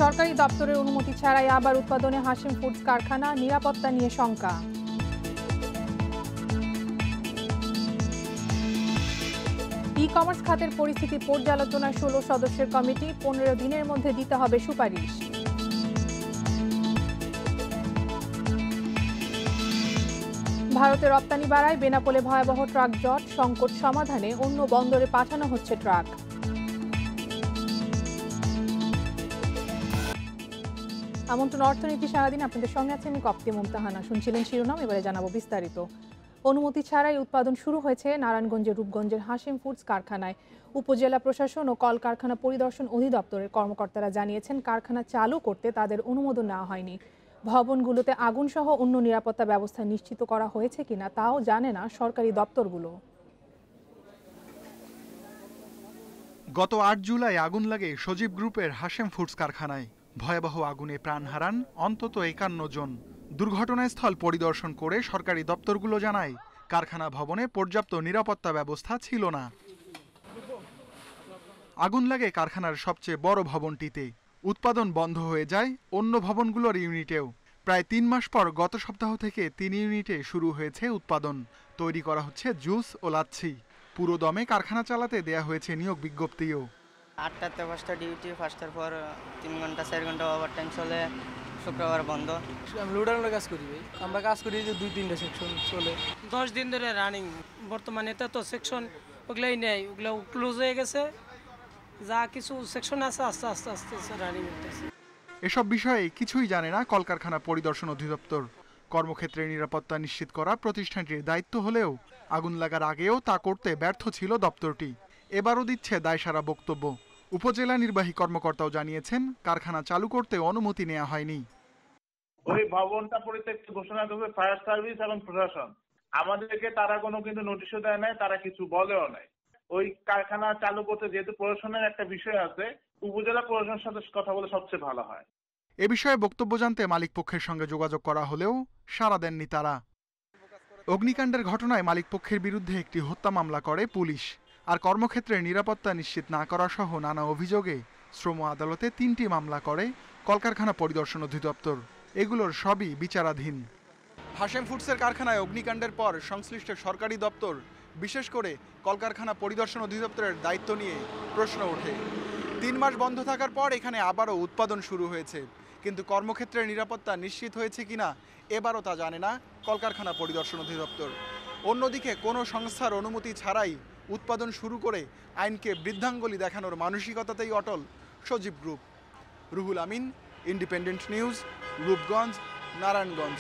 সরকারি দপ্তরের অনুমতি ছাড়াই আবার উৎপাদনে হাশিম ফুডস কারখানা, নিরাপত্তা নিয়ে শঙ্কা। ই কমার্স খাতের পরিস্থিতি পর্যালোচনায় 16 সদস্যের কমিটি, 15 দিনের মধ্যে দিতে হবে সুপারিশ। ভারতে রপ্তানি বাড়ায়, বেনাপোলে ভয়াবহ ট্রাক জট, সংকট সমাধানে অন্য বন্দরে পাঠানো হচ্ছে ট্রাক। আমন্ত্রণ অর্থনীতি সারাদিন, আপনাদের সঙ্গে আছে আমি কপ্তি মুমতাহানা। শুনছিলেন শিরোনাম, এবারে জানাবো বিস্তারিত। অনুমতি ছাড়াই উৎপাদন শুরু হয়েছে নারায়ণগঞ্জের রূপগঞ্জের হাশিম ফুডস কারখানায়। উপজেলা প্রশাসন ও কলকারখানা পরিদর্শন অধিদপ্তরের কর্মকর্তারা জানিয়েছেন, কারখানা চালু করতে তাদের অনুমোদন নেওয়া হয়নি। ভবনগুলোতে আগুনসহ অন্য নিরাপত্তা ব্যবস্থা নিশ্চিত করা হয়েছে কিনা তাও জানে না সরকারি দপ্তরগুলো। গত ৮ জুলাই আগুন লাগে সজীব গ্রুপের হাশিম ফুডস কারখানায়। ভয়াবহ আগুনে প্রাণ হারান অন্তত ৫১ জন। দুর্ঘটনাস্থল পরিদর্শন করে সরকারি দপ্তরগুলো জানায়, কারখানা ভবনে পর্যাপ্ত নিরাপত্তা ব্যবস্থা ছিল না। আগুন লাগে কারখানার সবচেয়ে বড় ভবনটিতে। উৎপাদন বন্ধ হয়ে যায় অন্য ভবনগুলোর ইউনিটেও। প্রায় ৩ মাস পর গত সপ্তাহ থেকে ৩ ইউনিটে শুরু হয়েছে উৎপাদন। তৈরি করা হচ্ছে জুস ও লাচ্ছি। পুরো দমে কারখানা চালাতে দেয়া হয়েছে নিয়োগ বিজ্ঞপ্তিও। ৮টাতে 5টা ডিউটি, 5টার পর 3 ঘন্টা 4 ঘন্টা ওভার টাইম চলে, শুক্রবার বন্ধ। আমি লোডারের কাজ করি ভাই, আমরা কাজ করি যে 2-3টা সেকশন চলে। 10 দিন ধরে রানিং। বর্তমানে তো সেকশন ওগুলাই নেই, ওগুলো ক্লোজ হয়ে গেছে। যা কিছু সেকশন আছে আস্তে আস্তে আস্তে রানিং হতেছে। এসব বিষয়ে কিছুই জানে না কলকারখানা পরিদর্শন অধিদপ্তর। কর্মক্ষেত্রে নিরাপত্তা নিশ্চিত করা প্রতিষ্ঠানটির দায়িত্ব হলেও আগুন লাগার আগেও তা করতে ব্যর্থ ছিল দপ্তরটি। এবারও দিচ্ছে দায়সারা বক্তব্য। উপজেলা নির্বাহী কর্মকর্তাও জানিয়েছেন, কারখানা চালু করতে অনুমতি নেওয়া হয়নি। ওই ভবনটা পরিত্যক্ত ঘোষণা করবে ফায়ার সার্ভিস এবং প্রশাসন। আমাদেরকে তারা কোনো কিন্তু নোটিশও দেয় নাই, তারা কিছু বলেও নাই। ওই কারখানা চালু করতে যেহেতু প্রশাসনের একটা বিষয় আছে, উপজেলা প্রশাসনের সাথে কথা বলে সবচেয়ে ভালো হয়। এ বিষয়ে বক্তব্য জানতে মালিক পক্ষের সঙ্গে যোগাযোগ করা হলেও সাড়া দেননি তারা। অগ্নিকাণ্ডের ঘটনায় মালিক পক্ষের বিরুদ্ধে একটি হত্যা মামলা করে পুলিশ। আর কর্মক্ষেত্রে নিরাপত্তা নিশ্চিত না করা সহ নানা অভিযোগে শ্রম আদালতে 3টি মামলা করে কলকারখানা পরিদর্শন অধিদপ্তর। এগুলোর সবই বিচারাধীন। হাশিম ফুডসের কারখানায় অগ্নিকাণ্ডের পর সংশ্লিষ্ট সরকারি দপ্তর, বিশেষ করে কলকারখানা পরিদর্শন অধিদপ্তরের দায়িত্ব নিয়ে প্রশ্ন ওঠে। 3 মাস বন্ধ থাকার পর এখানে আবারও উৎপাদন শুরু হয়েছে, কিন্তু কর্মক্ষেত্রের নিরাপত্তা নিশ্চিত হয়েছে কিনা এবারও তা জানে না কলকারখানা পরিদর্শন অধিদপ্তর। অন্যদিকে কোনো সংস্থার অনুমতি ছাড়াই উৎপাদন শুরু করে আইনকে বৃদ্ধাঙ্গুলি দেখানোর মানসিকতাতেই অটল Sajeeb group. Ruhul Amin, independent news, Rupganj, Narayanganj.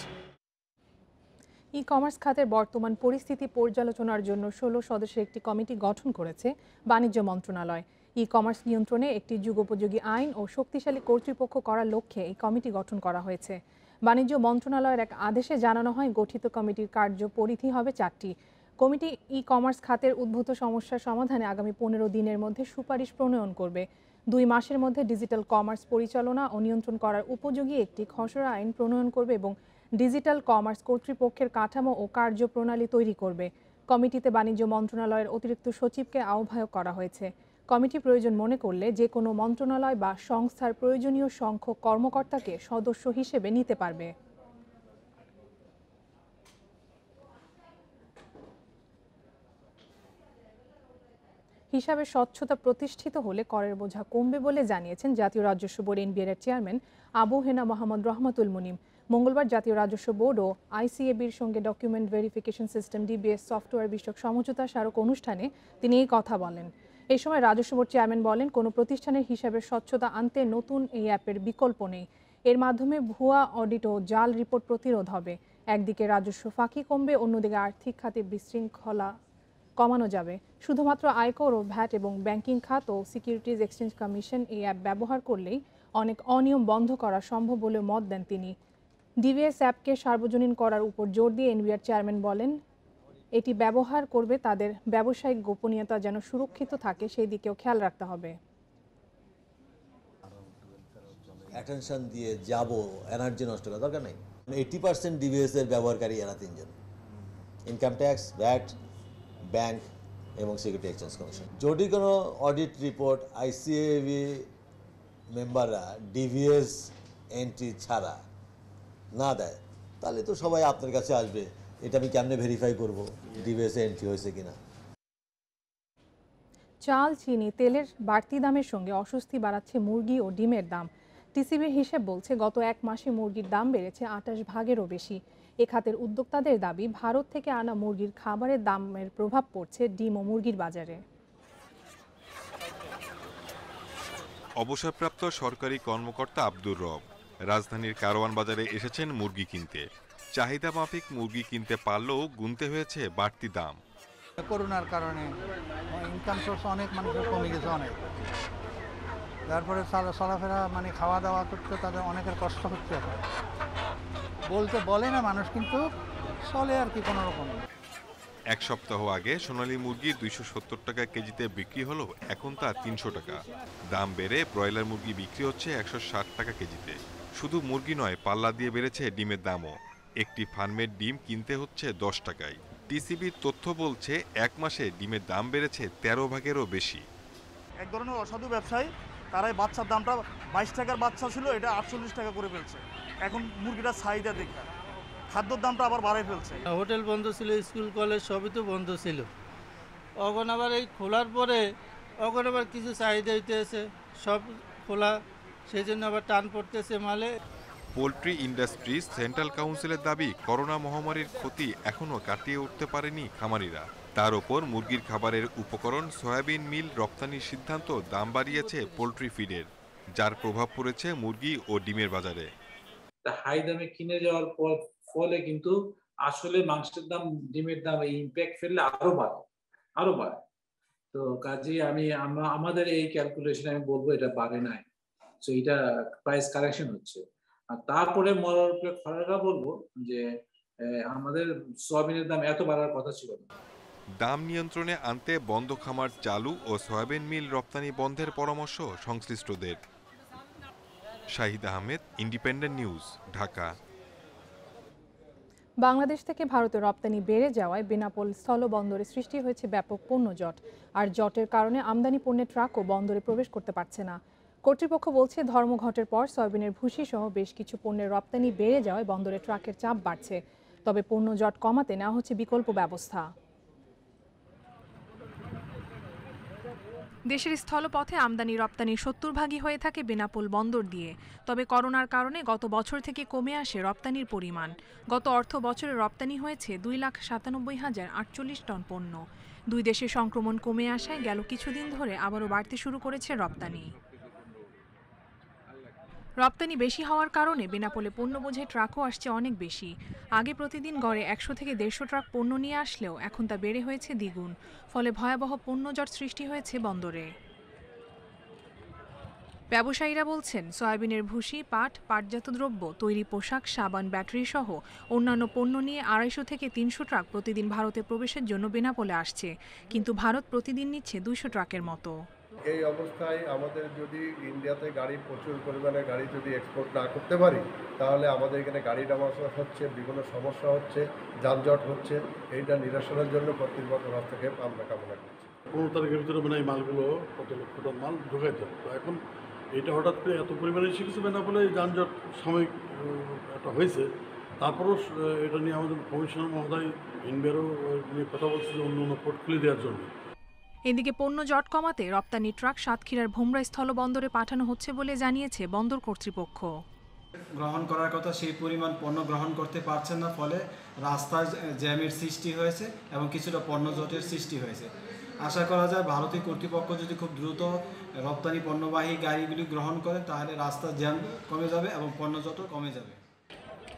E commerce খাতের বর্তমান পরিস্থিতি পর্যালোচনার জন্য 16 সদস্যের একটি কমিটি গঠন করেছে বাণিজ্য মন্ত্রণালয়। ই কমার্স নিয়ন্ত্রণে একটি যুগোপযোগী আইন ও শক্তিশালী কর্তৃপক্ষ করার লক্ষ্যে এই কমিটি গঠন করা হয়েছে। বাণিজ্য মন্ত্রণালয়ের এক আদেশে জানানো হয়, গঠিত কমিটির কার্যপরিধি হবে 4টি। কমিটি ই কমার্স খাতের উদ্ভূত সমস্যার সমাধানে আগামী 15 দিনের মধ্যে সুপারিশ প্রণয়ন করবে। 2 মাসের মধ্যে ডিজিটাল কমার্স পরিচালনা ও নিয়ন্ত্রণ করার উপযোগী একটি খসড়া আইন প্রণয়ন করবে এবং ডিজিটাল কমার্স কর্তৃপক্ষের কাঠামো ও কার্যপ্রণালী তৈরি করবে। কমিটিতে বাণিজ্য মন্ত্রণালয়ের অতিরিক্ত সচিবকে আহ্বায়ক করা হয়েছে। কমিটি প্রয়োজন মনে করলে যে কোনো মন্ত্রণালয় বা সংস্থার প্রয়োজনীয় সংখ্যক কর্মকর্তাকে সদস্য হিসেবে নিতে পারবে। হিসাবে স্বচ্ছতা প্রতিষ্ঠিত হলে করের বোঝা কমবে বলে জানিয়েছেন জাতীয় রাজস্ব বোর্ড এনবিআর এর চেয়ারম্যান আবু হেনা মোহাম্মদ রহমাতুল মুনিম। মঙ্গলবার জাতীয় রাজস্ব বোর্ড ও আইসিএবির সঙ্গে document verification system DBS software বিষয়ক সমঝোতা স্মারক অনুষ্ঠানে তিনি এই কথা বলেন। এই সময় রাজস্ব বোর্ড চেয়ারম্যান বলেন, কোনো প্রতিষ্ঠানের হিসাবের স্বচ্ছতা আনতে নতুন এই অ্যাপের বিকল্প নেই। এর মাধ্যমে ভুয়া অডিট ও জাল রিপোর্ট প্রতিরোধ হবে। একদিকে রাজস্ব ফাঁকি কমবে, অন্যদিকে আর্থিক খাতে বিশৃঙ্খলা কমানো যাবে। শুধুমাত্র আয়কর ও ভ্যাট এবং ব্যাংকিং খাত ও সিকিউরিটিজ এক্সচেঞ্জ কমিশন এই অ্যাপ ব্যবহার করলেই অনেক অনিয়ম বন্ধ করা সম্ভব বলে মত দেন তিনি। ডিভিএস অ্যাপকে সার্বজনীন করার উপর জোর দিয়ে এনবিআর চেয়ারম্যান বলেন, এটি ব্যবহার করবে তাদের ব্যবসায়িক গোপনীয়তা যেন সুরক্ষিত থাকে সেই দিকেও খেয়াল রাখতে হবে। অ্যাটেনশন দিয়ে যাব, এনার্জি নষ্ট করার দরকার নেই। 80% ডিভিএস এর ব্যবহারকারী এরা 3 জন, ইনকাম ট্যাক্স, ভ্যাট, ব্যাংক এবং সিকিউরিটি এক্সচেঞ্জ কমিশন। যদি কোনো অডিট রিপোর্ট আইসিএবি মেম্বাররা ডিভিএস এন্ট্রি ছাড়া না দেয়, তাহলে তো সবাই আপনার কাছে আসবে, এটা আমি কেমনে ভেরিফাই করব ডিভিএস এন্ট্রি হয়েছে কিনা। চাল, চিনি, তেলের বাড়তি দামের সঙ্গে অস্বস্তি বাড়াচ্ছে মুরগি ও ডিমের দাম। টিসিবির হিসেব বলছে গত এক মাসে মুরগির দাম বেড়েছে 28 ভাগেরও বেশি। এ খাতের উদ্যোক্তাদের দাবি, ভারত থেকে আনা মুরগির খাবারের দামের প্রভাব পড়ছে ডিম ও মুরগির বাজারে। অবসরপ্রাপ্ত সরকারি কর্মকর্তা আব্দুর রব রাজধানীর কারওয়ান বাজারে এসেছেন মুরগি কিনতে। চাহিদা মাফিক মুরগি কিনতে পারলেও গুনতে হয়েছে বাড়তি দাম। করোনার কারণে ইনকাম সোর্স অনেক মানুষের কমে গেছে, অনেক, তারপরে চলাফেরা মানে খাওয়া দাওয়া করতে তাদের অনেকের কষ্ট হচ্ছে। এখন বলতে বলে না মানুষ, কিন্তু চলে আর কি কোনো রকম। এক সপ্তাহ আগে সোনালী মুরগি 270 টাকা কেজিতে বিক্রি হলো, এখন তা 300 টাকা। দাম বেড়ে ব্রয়লার মুরগি বিক্রি হচ্ছে 160 টাকা কেজিতে। শুধু মুরগি নয়, পাল্লা দিয়ে বেড়েছে ডিমের দামও। একটি ফার্মের ডিম কিনতে হচ্ছে 10 টাকায়। টিসিবির তথ্য বলছে এক মাসে ডিমের দাম বেড়েছে 13 ভাগেরও বেশি। এক ধরনের অসাধু ব্যবসায়ী, তারাই বাচ্চার দামটা 22 টাকার বাচ্চা ছিল, এটা 48 টাকা করে ফেলছে। এখন মুরগিটা চাহিদা দেখা খাদ্যর দামটা আবার বাড়াই ফেলছে। হোটেল বন্ধ ছিল, স্কুল কলেজ সবই তো বন্ধ ছিল। এখন আবার এই খোলার পরে এখন আবার কিছু চাহিদা হইতেছে, সব খোলা, সেই জন্য আবার টান পড়তেছে মালে। পোল্ট্রি ইন্ডাস্ট্রিজ সেন্ট্রাল কাউন্সিলের দাবি, করোনা মহামারীর ক্ষতি এখনও কাটিয়ে উঠতে পারেনি খামারিরা। তার ওপর মুরগির খাবারের উপকরণ সয়াবিন মিল রপ্তানির সিদ্ধান্ত দাম বাড়িয়েছে পোল্ট্রি ফিডের, যার প্রভাব পড়েছে মুরগি ও ডিমের বাজারে। হাই দামে কিনে যাওয়ার ফলে কিন্তু আসলে মাংসের দাম, ডিমের দাম এই ইম্প্যাক্ট ফেললে আরো বাড়ে। তো কাজেই আমাদের এই ক্যালকুলেশনে আমি বলবো এটা বাড়ে নাই, তো এটা প্রাইস কারেকশন হচ্ছে। আর তারপরে মরার উপরে খরাটা বলবো যে আমাদের সয়াবিনের দাম এত বাড়ার কথা ছিল না। দাম নিয়ন্ত্রণে আনতে বন্ধ খামার চালু ও সয়াবিন মিল রপ্তানি বন্ধের পরামর্শ সংশ্লিষ্টদের। Shahid Ahmed, independent news, Dhaka. বাংলাদেশ থেকে ভারতে রপ্তানি বেড়ে যাওয়ায় বেনাপোল স্থলবন্দরে সৃষ্টি হয়েছে ব্যাপক পণ্য জট। আর জটের কারণে আমদানি পণ্যের ট্রাকও বন্দরে প্রবেশ করতে পারছে না। কর্তৃপক্ষ বলছে, ধর্মঘটের পর সয়াবিনের ভুসি সহ বেশ কিছু পণ্যের রপ্তানি বেড়ে যাওয়ায় বন্দরে ট্রাকের চাপ বাড়ছে। তবে পণ্য জট কমাতে নেওয়া হচ্ছে বিকল্প ব্যবস্থা। দেশের স্থলপথে আমদানি রপ্তানি 70 ভাগই হয়ে থাকে বেনাপোল বন্দর দিয়ে। তবে করোনার কারণে গত বছর থেকে কমে আসে রপ্তানির পরিমাণ। গত অর্থ বছরে রপ্তানি হয়েছে 2,97,048 টন পণ্য। দুই দেশের সংক্রমণ কমে আসায় গেল কিছুদিন ধরে আবারও বাড়তে শুরু করেছে রপ্তানি। রপ্তানি বেশি হওয়ার কারণে বেনাপোলে পণ্য বোঝাই ট্রাকও আসছে অনেক বেশি। আগে প্রতিদিন গড়ে 100 থেকে 150 ট্রাক পণ্য নিয়ে আসলেও এখন তা বেড়ে হয়েছে দ্বিগুণ। ফলে ভয়াবহ পণ্যজট সৃষ্টি হয়েছে বন্দরে। ব্যবসায়ীরা বলছেন, সয়াবিনের ভুসি, পাট, পাটজাত দ্রব্য, তৈরি পোশাক, সাবান, ব্যাটারি সহ অন্যান্য পণ্য নিয়ে 250 থেকে 300 ট্রাক প্রতিদিন ভারতে প্রবেশের জন্য বেনাপোলে আসছে। কিন্তু ভারত প্রতিদিন নিচ্ছে 200 ট্রাকের মতো। এই অবস্থায় আমাদের যদি ইন্ডিয়াতে গাড়ি প্রচুর পরিমাণে গাড়ি যদি এক্সপোর্ট না করতে পারি, তাহলে আমাদের এখানে গাড়ি নামাজ হচ্ছে, বিভিন্ন সমস্যা হচ্ছে, যানজট হচ্ছে। এইটা নিরসনের জন্য কর্তৃপক্ষের কাছ থেকে আমরা কামনা করছি। 15 তারিখের ভিতরে মানে এই মালগুলো কত লক্ষ টন মাল ঢোকাইতে হবে। তো এখন এটা হঠাৎ করে এত পরিমাণে শিখেছে না বলে যানজট সাময়িক একটা হয়েছে। তারপরও এটা নিয়ে আমাদের কমিশনার মহোদয় ইন্ডিয়ারও নিয়ে কথা বলছে যে অন্য পোর্ট খুলে দেওয়ার জন্য। এদিকে পণ্য জট কমাতে রপ্তানি ট্রাক সাতক্ষীরার ভোমরা স্থলবন্দরে পাঠানো হচ্ছে বলে জানিয়েছে বন্দর কর্তৃপক্ষ। গ্রহণ করার কথা সেই পরিমাণ পণ্য গ্রহণ করতে পারছে না, ফলে রাস্তায় জ্যামের সৃষ্টি হয়েছে এবং কিছুটা পণ্য জটের সৃষ্টি হয়েছে। আশা করা যায় ভারতীয় কর্তৃপক্ষ যদি খুব দ্রুত রপ্তানি পণ্যবাহী গাড়িগুলি গ্রহণ করে, তাহলে রাস্তার জ্যাম কমে যাবে এবং পণ্য জটও কমে যাবে।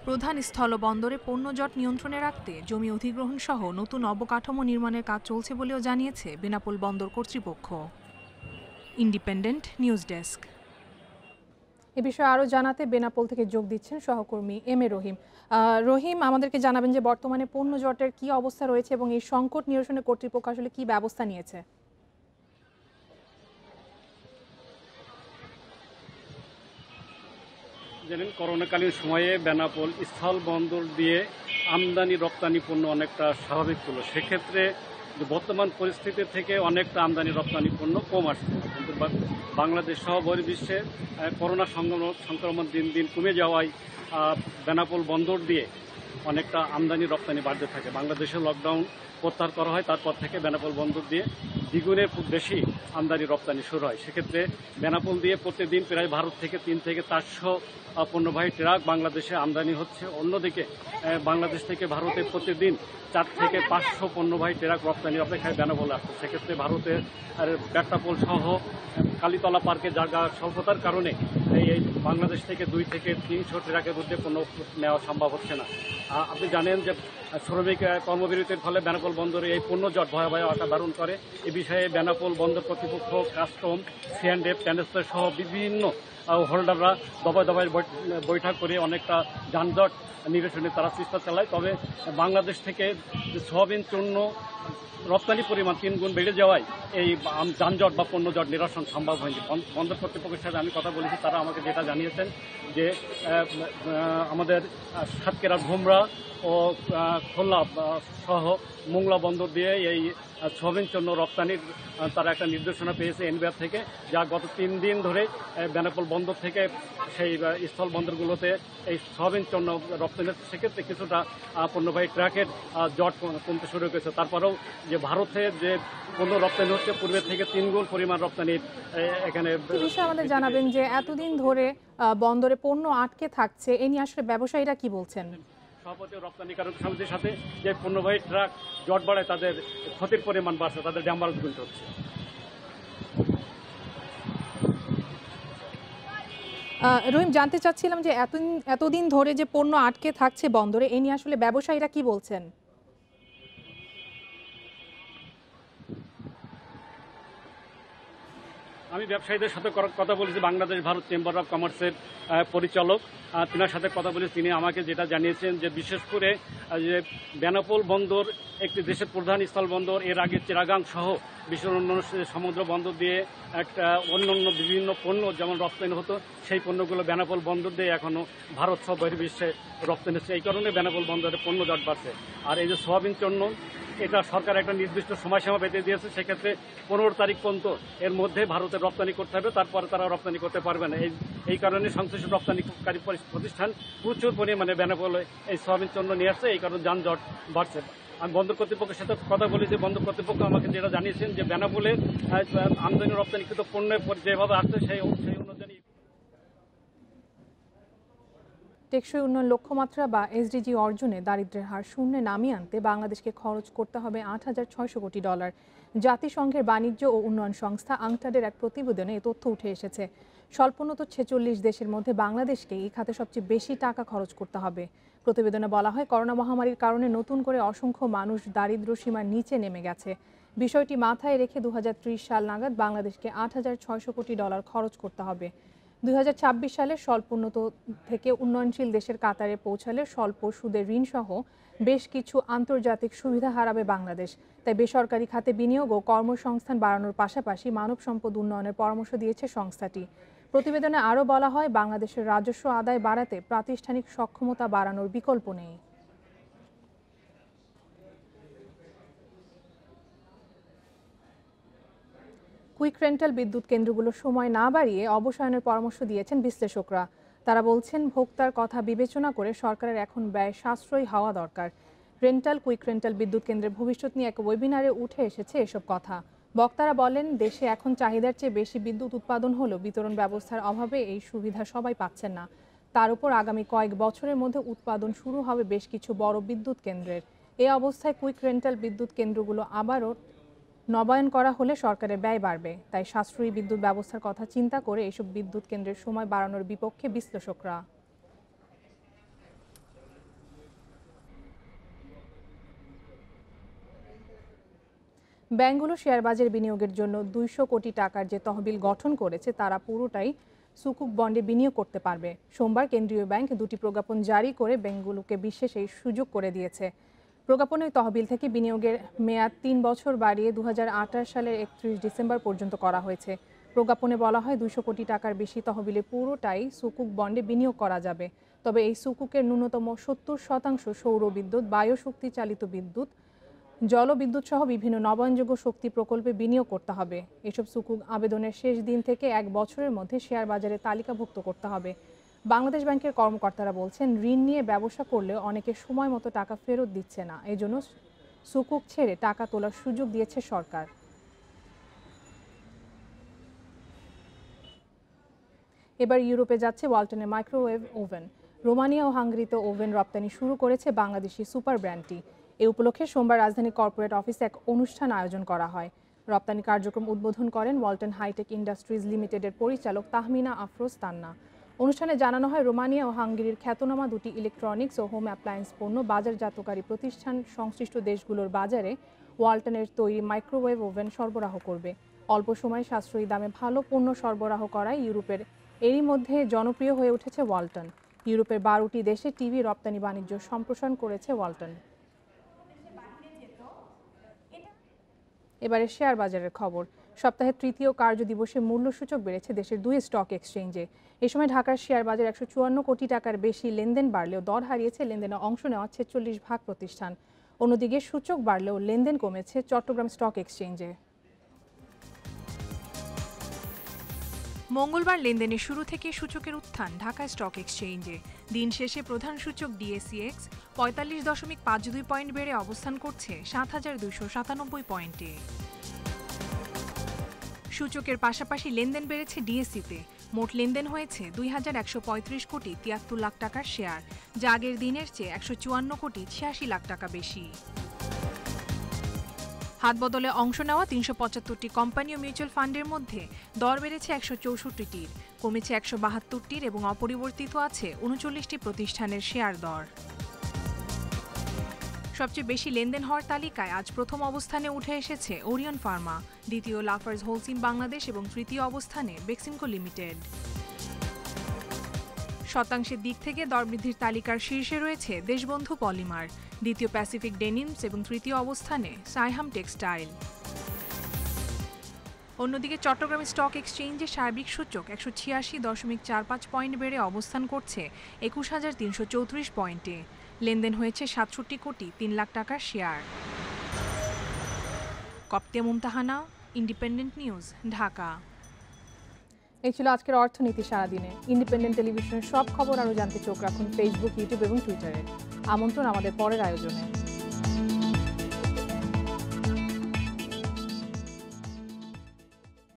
প্রধান স্থলবন্দরে পণ্য জট নিয়ন্ত্রণে রাখতে জমি অধিগ্রহণ সহ নতুন অবকাঠামো নির্মাণের কাজ চলছে বলেও জানিয়েছে বেনাপোল বন্দর কর্তৃপক্ষ। Independent news desk. এ বিষয়ে আরও জানাতে বেনাপোল থেকে যোগ দিচ্ছেন সহকর্মী এম এ রহিম। রহিম, আমাদেরকে জানাবেন যে বর্তমানে পণ্য জটের কী অবস্থা রয়েছে এবং এই সংকট নিরসনে কর্তৃপক্ষ আসলে কী ব্যবস্থা নিয়েছে? জানেন, করোনাকালীন সময়ে বেনাপোল স্থল বন্দর দিয়ে আমদানি রপ্তানি পণ্য অনেকটা স্বাভাবিক ছিল। সেক্ষেত্রে বর্তমান পরিস্থিতি থেকে অনেকটা আমদানি রপ্তানি পণ্য কম আসছে, কিন্তু বাংলাদেশ সহ বহির্বিশ্বে করোনা সংক্রমণ দিন দিন কমে যাওয়ায় বেনাপোল বন্দর দিয়ে অনেকটা আমদানি রপ্তানি বাড়তে থাকে। বাংলাদেশের লকডাউন প্রত্যাহার করা হয়, তারপর থেকে বেনাপোল বন্দর দিয়ে দ্বিগুণের বেশি আমদানি রপ্তানি শুরু হয়। সেক্ষেত্রে বেনাপোল দিয়ে প্রতিদিন প্রায় ভারত থেকে 3 থেকে 400 পণ্যবাহী ট্রাক বাংলাদেশে আমদানি হচ্ছে। অন্যদিকে বাংলাদেশ থেকে ভারতে প্রতিদিন 4 থেকে 500 পণ্যবাহী ট্রাক রপ্তানির অপেক্ষায় বেনাপোল আসছে। সেক্ষেত্রে ভারতের বেনাপোল সহ কালীতলা পার্কে জায়গা স্বল্পতার কারণে এই বাংলাদেশ থেকে 2 থেকে 300 ট্রাকের মধ্যে কোনো নেওয়া সম্ভব হচ্ছে না। আপনি জানেন যে শ্রমিক কর্মবিরতির ফলে বেনাপোল বন্দরে এই পণ্য জট ভয়াবহ আকার ধারণ করে। এ বিষয়ে বেনাপোল বন্দর কর্তৃপক্ষ, কাস্টম, সিএনডিএফ, ট্রান্সপোর্ট সহ বিভিন্ন হোল্ডাররা দফায় দফায় বৈঠক করে অনেকটা যানজট নিরসনে তারা চেষ্টা চালায়। তবে বাংলাদেশ থেকে সয়াবিন চূর্ণ রপ্তানি পরিমাণ 3 গুণ বেড়ে যাওয়ায় এই যানজট বা পণ্যজট নিরসন সম্ভব হয়নি। বন্দর কর্তৃপক্ষের সাথে আমি কথা বলেছি, তারা আমাকে যেটা জানিয়েছেন যে আমাদের সাতক্ষীরা, ভোমরা ও খুলনা সহ মোংলা বন্দর দিয়ে এই সয়াবিন চূর্ণ রপ্তানির তারা একটা নির্দেশনা পেয়েছে এনবিআর থেকে, যা গত 3 দিন ধরে বেনাপোল বন্দর থেকে সেই স্থল বন্দরগুলোতে এই সয়াবিন চূর্ণ রপ্তানি। সেক্ষেত্রে কিছুটা পণ্যবাহী ট্রাকের জট কমতে শুরু করেছে। তারপরেও যে ভারতে যে পণ্য রপ্তানি হচ্ছে পূর্বের থেকে 3 গুণ পরিমাণ রপ্তানির এখানে। বিষয়ে আমাদের জানাবেন যে এতদিন ধরে বন্দরে পণ্য আটকে থাকছে, এ নিয়ে আসলে ব্যবসায়ীরা কি বলছেন? সভাপতি রপ্তানিকারক সমিতির সাথে যে পণ্যবাহী ট্রাক জট বাড়ায় তাদের ক্ষতির পরিমাণ বাড়ছে, তাদের ড্যাম্বার গুনতে হচ্ছে। রহিম, জানতে চাচ্ছিলাম যে এতদিন ধরে যে পণ্য আটকে থাকছে বন্দরে, এ নিয়ে আসলে ব্যবসায়ীরা কি বলছেন? আমি ব্যবসায়ীদের সাথে কথা বলেছি, বাংলাদেশ ভারত চেম্বার অফ কমার্সের পরিচালক, তিনার সাথে কথা বলেছি। তিনি আমাকে যেটা জানিয়েছেন যে বিশেষ করে যে বেনাপোল বন্দর একটি দেশের প্রধান স্থল বন্দর, এর আগে চিরাগাং সহ বিশ্বের অন্যান্য সমুদ্র বন্দর দিয়ে একটা অন্যান্য বিভিন্ন পণ্য যেমন রপ্তানি হতো, সেই পণ্যগুলো বেনাপোল বন্দর দিয়ে এখনও ভারত সহ বহির্বিশ্বে রপ্তানি হচ্ছে। এই কারণে বেনাপোল বন্দরে পণ্য জট বাড়ছে। আর এই যে সয়াবিন চূর্ণ, এটা সরকার একটা নির্দিষ্ট সময়সীমা বেঁধে দিয়েছে। সেক্ষেত্রে 15 তারিখ পর্যন্ত এর মধ্যে ভারতে রপ্তানি করতে হবে, তারপরে তারা রপ্তানি করতে পারবে না। এই কারণে সংশ্লিষ্ট রপ্তানিকারী প্রতিষ্ঠান প্রচুর পরিমাণে বেনাপোলে এই সয়াবিন চূর্ণ নিয়ে আসছে। এই কারণে যানজট বাড়ছে। আমি বন্দর কর্তৃপক্ষের সাথে কথা বলি, যে বন্দর কর্তৃপক্ষ আমাকে যেটা জানিয়েছেন যে বেনাপোলে আমদানি রপ্তানিকৃত পণ্যের যেভাবে আসছে সেই অনুযায়ী টেকসই উন্নয়ন লক্ষ্যমাত্রা বা এসডিজি অর্জনে দারিদ্র্যের হার শূন্যে নামিয়ে আনতে বাংলাদেশকে খরচ করতে হবে $8,600 কোটি। জাতিসংঘের বাণিজ্য ও উন্নয়ন সংস্থা আংটাডের এক প্রতিবেদনে এ তথ্য উঠে এসেছে। স্বল্পোন্নত 46 দেশের মধ্যে বাংলাদেশকে এই খাতে সবচেয়ে বেশি টাকা খরচ করতে হবে। প্রতিবেদনে বলা হয়, করোনা মহামারীর কারণে নতুন করে অসংখ্য মানুষ দারিদ্র্য সীমার নিচে নেমে গেছে। বিষয়টি মাথায় রেখে 2030 সাল নাগাদ বাংলাদেশকে $8,600 কোটি খরচ করতে হবে। 2026 সালে স্বল্পোন্নত থেকে উন্নয়নশীল দেশের কাতারে পৌঁছালে স্বল্প সুদের ঋণসহ বেশ কিছু আন্তর্জাতিক সুবিধা হারাবে বাংলাদেশ। তাই বেসরকারি খাতে বিনিয়োগ ও কর্মসংস্থান বাড়ানোর পাশাপাশি মানব সম্পদ উন্নয়নের পরামর্শ দিয়েছে সংস্থাটি। প্রতিবেদনে আরও বলা হয়, বাংলাদেশের রাজস্ব আদায় বাড়াতে প্রাতিষ্ঠানিক সক্ষমতা বাড়ানোর বিকল্প নেই। কুইক রেন্টাল বিদ্যুৎ কেন্দ্রগুলো সময় না বাড়িয়ে অবসায়নের পরামর্শ দিয়েছেন বিশ্লেষকরা। তারা বলছেন, ভোক্তার কথা বিবেচনা করে সরকারের এখন ব্যয় সাশ্রয়ী হওয়া দরকার। কুইক রেন্টাল বিদ্যুৎ কেন্দ্রের ভবিষ্যৎ নিয়ে এক ওয়েবিনারে উঠে এসেছে এসব কথা। বক্তারা বলেন, দেশে এখন চাহিদার চেয়ে বেশি বিদ্যুৎ উৎপাদন হলেও বিতরণ ব্যবস্থার অভাবে এই সুবিধা সবাই পাচ্ছেন না। তার উপর আগামী কয়েক বছরের মধ্যে উৎপাদন শুরু হবে বেশ কিছু বড় বিদ্যুৎ কেন্দ্রের। এই অবস্থায় কুইক রেন্টাল বিদ্যুৎ কেন্দ্রগুলো আবারও নবায়ন করা হলে সরকারের ব্যয় বাড়বে। তাই সাশ্রয়ী বিদ্যুৎ ব্যবস্থার কথা চিন্তা করে এসব বিদ্যুৎ কেন্দ্রের সময় বাড়ানোর বিপক্ষে বিশ্লেষকরা। ব্যাংকগুলো শেয়ারবাজারে বিনিয়োগের জন্য 200 কোটি টাকার যে তহবিল গঠন করেছে, তারা পুরোটাই সুকুক বন্ডে বিনিয়োগ করতে পারবে। সোমবার কেন্দ্রীয় ব্যাংক 2টি প্রজ্ঞাপন জারি করে ব্যাংকগুলোকে বিশেষ এই সুযোগ করে দিয়েছে। প্রজ্ঞাপনে তহবিল থেকে বিনিয়োগের মেয়াদ 3 বছর বাড়িয়ে 2028 সালের 31 ডিসেম্বর পর্যন্ত করা হয়েছে। প্রজ্ঞাপনে বলা হয়, 200 কোটি টাকার বেশি তহবিলে পুরোটাই সুকুক বন্ডে বিনিয়োগ করা যাবে। তবে এই সুকুকের ন্যূনতম 70% সৌর বিদ্যুৎ, বায়ুশক্তি চালিত বিদ্যুৎ জল ও বিদ্যুৎ সহ বিভিন্ন নবায়নযোগ্য শক্তি প্রকল্পে বিনিয়োগ করতে হবে। এসব সুকুক আবেদনের শেষ দিন থেকে 1 বছরের মধ্যে শেয়ার বাজারে তালিকাভুক্ত করতে হবে। বাংলাদেশ ব্যাংকের কর্মকর্তারা বলছেন, ঋণ নিয়ে ব্যবসা করলে অনেকে সময় মতো টাকা ফেরত দিচ্ছে না, এজন্য সুকুক ছেড়ে টাকা তোলার সুযোগ দিয়েছে সরকার। এবার ইউরোপে যাচ্ছে ওয়ালটনের মাইক্রোওয়েভ ওভেন। রোমানিয়া ও হাঙ্গেরিতে ওভেন রপ্তানি শুরু করেছে বাংলাদেশি সুপার ব্র্যান্ডটি। এ উপলক্ষে সোমবার রাজধানী কর্পোরেট অফিসে এক অনুষ্ঠান আয়োজন করা হয়। রপ্তানি কার্যক্রম উদ্বোধন করেন ওয়ালটন হাইটেক ইন্ডাস্ট্রিজ লিমিটেডের পরিচালক তাহমিনা আফরোজ তান্না। অনুষ্ঠানে জানানো হয়, রোমানিয়া ও হাঙ্গেরির খ্যাতনামা দুটি ইলেকট্রনিক্স ও হোম অ্যাপ্লায়েন্স পণ্য বাজারজাতকারী প্রতিষ্ঠান সংশ্লিষ্ট দেশগুলোর বাজারে ওয়ালটনের তৈরি মাইক্রোওয়েভ ওভেন সরবরাহ করবে। অল্প সময়ে সাশ্রয়ী দামে ভালো পণ্য সরবরাহ করায় ইউরোপের এরই মধ্যে জনপ্রিয় হয়ে উঠেছে ওয়ালটন। ইউরোপের 12টি দেশে টিভি রপ্তানি বাণিজ্য সম্প্রসারণ করেছে ওয়ালটন। এবারে শেয়ার বাজারের খবর। সপ্তাহের তৃতীয় কার্যদিবসে মূল্যসূচক বেড়েছে দেশের 2 স্টক এক্সচেঞ্জে। এ সময় ঢাকার শেয়ার বাজার 154 কোটি টাকার বেশি লেনদেন বাড়লেও দর হারিয়েছে লেনদেনে অংশ নেওয়া 46 ভাগ প্রতিষ্ঠান। অন্যদিকে সূচক বাড়লেও লেনদেন কমেছে চট্টগ্রাম স্টক এক্সচেঞ্জে। মঙ্গলবার লেনদেনের শুরু থেকে সূচকের উত্থান ঢাকা স্টক এক্সচেঞ্জে। দিন শেষে প্রধান সূচক ডিএসইএক্স 45.52 পয়েন্ট বেড়ে অবস্থান করছে 7297 পয়েন্টে। সূচকের পাশাপাশি লেনদেন বেড়েছে ডিএসইতে। মোট লেনদেন হয়েছে 2135 কোটি 73 লাখ টাকার শেয়ার, যা আগের দিনের চেয়ে 154 কোটি 86 লাখ টাকা বেশি। হাতবদলে অংশ নেওয়া 375টি কোম্পানি ও মিউচুয়াল ফান্ডের মধ্যে দর বেড়েছে 164টির, কমেছে 172টির এবং অপরিবর্তিত আছে 39টি প্রতিষ্ঠানের শেয়ার দর। সবচেয়ে বেশি লেনদেন হওয়ার তালিকায় আজ প্রথম অবস্থানে উঠে এসেছে ওরিয়ন ফার্মা, দ্বিতীয় লাফার্জ হোলসিম বাংলাদেশ এবং তৃতীয় অবস্থানে বেক্সিমকো লিমিটেড। শতাংশের দিক থেকে দরবৃদ্ধির তালিকার শীর্ষে রয়েছে দেশবন্ধু পলিমার, দ্বিতীয় প্যাসিফিক ডেনিমস এবং তৃতীয় অবস্থানে সাইহাম টেক্সটাইল। অন্যদিকে চট্টগ্রাম স্টক এক্সচেঞ্জের সার্বিক সূচক 186.45 পয়েন্ট বেড়ে অবস্থান করছে 21,334 পয়েন্টে। লেনদেন হয়েছে 67 কোটি 3 লাখ টাকার share. Kopte Mumtahana, independent news, Dhaka. এই ছিল আজকের অর্থনীতি সারাদিনে। ইন্ডিপেন্ডেন্ট টেলিভিশনের সব খবর আরও জানতে চোখ রাখুন ফেসবুক, ইউটিউব এবং টুইটারে। আমন্ত্রণ আমাদের পরের আয়োজনে।